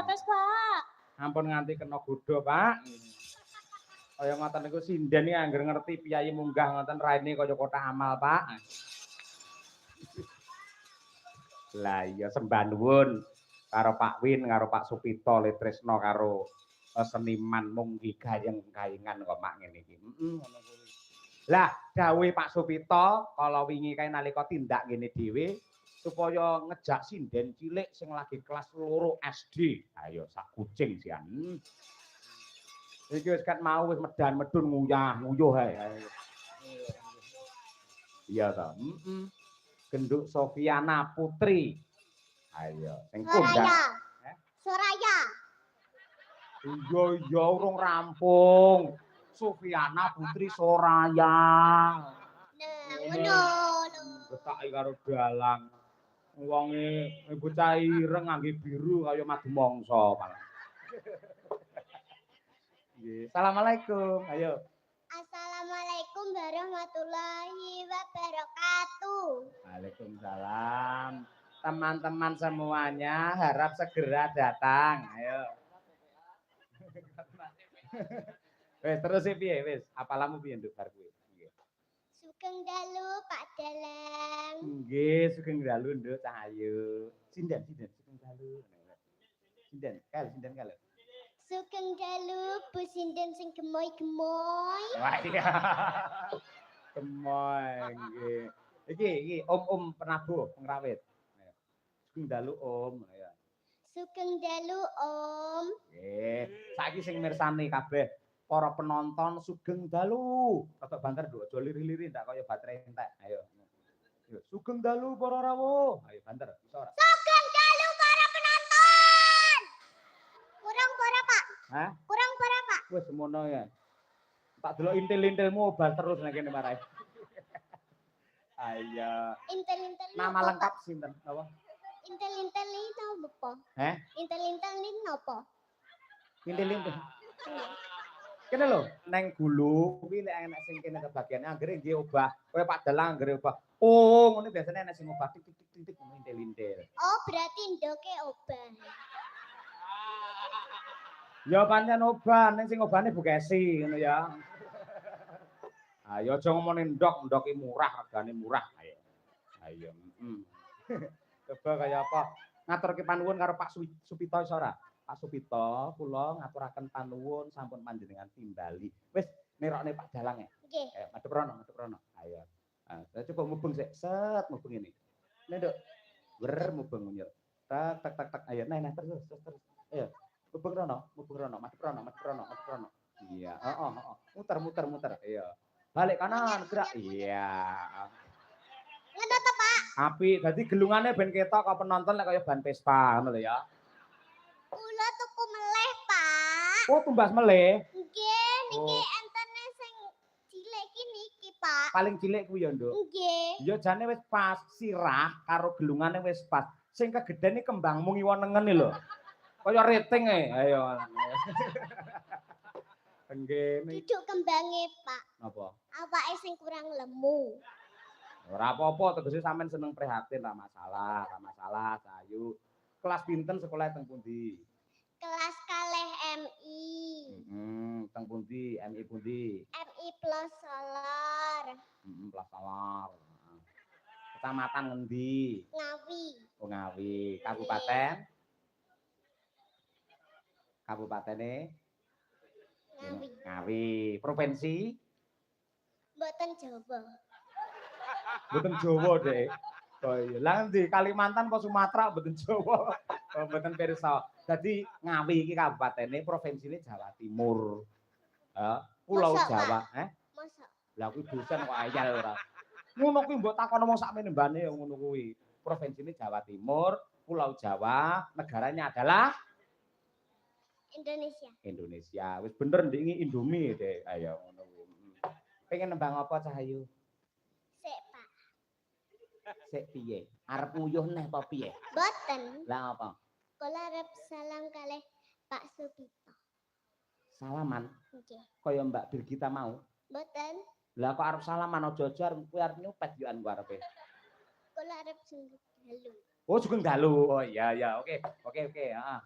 atas, Pak. Ampun nganti kena godha, Pak. Kaya ngoten niku sinden iki angger ngerti piyayi munggah ngoten raine kaya kotak amal, Pak. Lah iya sembah nuwun karo Pak Win karo Pak Supito le tresna karo seniman munggi gayeng-gayengan kok mak ngene iki. Ngono kuwi. Lah dawuhe Pak Supito kala wingi kae nalika tindak ngene dhewe supaya ngejak sinden cilik sing lagi kelas 2 SD. Ayo sak kucing sian. Iki wis kat mau wis medan-medun nguyah-nguyuh ae. Iya ta. Genduk Sofiana Putri. Ayo, sing kondang. Soraya. Iya urung rampung. Sofiana Putri Soraya. Ngono. Ketaki karo dalang. Wonge bocah ireng ngangge biru kaya madu mangsa malah. Nggih, asalamualaikum. Ayo. Assalamualaikum warahmatullahi wabarakatuh. Waalaikumsalam. Teman-teman semuanya harap segera datang. Ayo. Wes terus piye wis? Apalamu piye nduk bar kuwi? Sugeng dalu Pak Dalang. Nggih, sugeng dalu nduk cah ayu. Sinden sugeng dalu. Sinden kal. Sugeng dalu Bu Sinden sing gemoy-gemoy. Wah iya. Gemoy nggih. Iki Om Penabuh Pengrawit. Sugeng dalu Om. Ayo. Sugeng dalu Om. Nggih, saiki sing mirsani kabeh para penonton sugeng dalu. Rada banter nduk, aja liri-liri ndak kaya baterai entek. Ayo. Yo, sugeng dalu para rawuh. Ayo banter, iso ora? Sugeng dalu para penonton. Kurang para Pak. Hah? Kurang para Pak. Wis semono ya. Tak delok intil-intilmu obat terus nek kene marahe. Ayo. Intel-intel. Nama lengkap sinten? Napa? Intel-intel ini napa? Heh? Intel-intel ini napa? Intil-intil. Kene lho, neng gulu kuwi lek enek sing kene kebagiane anggere nggih obah. Kaya Pak Dalang anggere obah. Oh, ngene biasane enek sing obah titik-titik intil-intil. Oh, berarti ndoke obah. Ya pancen obah, ning sing obahne Bukesi ngono ya. Ayo aja ngomongin ndok iki murah, regane murah. Ayo. Ayo, Coba kaya apa? Ngaturke panuwun karo Pak Supito iso ora? Pak Supito, kula ngaturaken panuwun sampun panjenengan timbali. Wis nerokne Pak Dalang ya. Nggih. Madhep rono. Ayo. Ah, coba mubeng sik, set mubeng ini. Nek nduk. Wer mubeng yo. Tak. Ayo, nah terus. Ayo. Mubeng rono, madhep rono. Iya, heeh. Muter. Iya. Balik kanan, gerak. Iya. Ngono ta, Pak? Apik, dadi gelungane ben ketok kok penonton lek kaya ban Vespa ngono lho ya. Kula tuku meleh, Pak. Oh, tumbas meleh. Nggih, niki entene sing cilik iki niki, Pak. Paling cilik kuwi ya, Nduk. Nggih. Ya jane wis pas sirah karo gelungane wis pas. Sing kegeden iki kembangmu ngiwonengen lho. Kaya rating ayo. Nggih. Duduk kembange, Pak. Napa? Awake sing kurang lemu. Ora apa-apa, tegese sampean seneng prihatin ra masalah, Sayu. Kelas pinten sekolah teng pundi? Kelas kalih MI. Teng pundi? MI pundi? MI Plus Solar. Plus Solar. Kecamatan ngendi? Ngawi. Oh, Ngawi. Kabupaten? Kabupatene? Ngawi. Provinsi? Mboten Jawa. Mboten Jawa, Dek. Oh iya, lah endi? Kalimantan apa Sumatera mboten Jawa. Oh, mboten pirsa. Dadi Ngawi iki kabupatene, provinsine Jawa Timur. Pulau Jawa, Mosok. Lah kuwi dosen kok ayal ora. Ngono kuwi mbok takon wong sakmene mbane ya ngono kuwi. Provinsine Jawa Timur, Pulau Jawa, negaranya adalah Indonesia. Wis bener ndek Indomie, Dek. Ayo ngono kuwi. Pengen nembang apa Cahayu? Sik, Pak. Sik piye? Arep nguyuh neh apa piye? Boten. Lah apa? Kula arep salam kalih Pak Supito. Salaman? Nggih. Kaya Mbak Birgita mau? Boten. Lah kok arep salaman aja kuwi arep nyopet yo ku arepe. Kula arep sugeng dalu. Oh, sugeng dalu. Oh iya, oke. Heeh.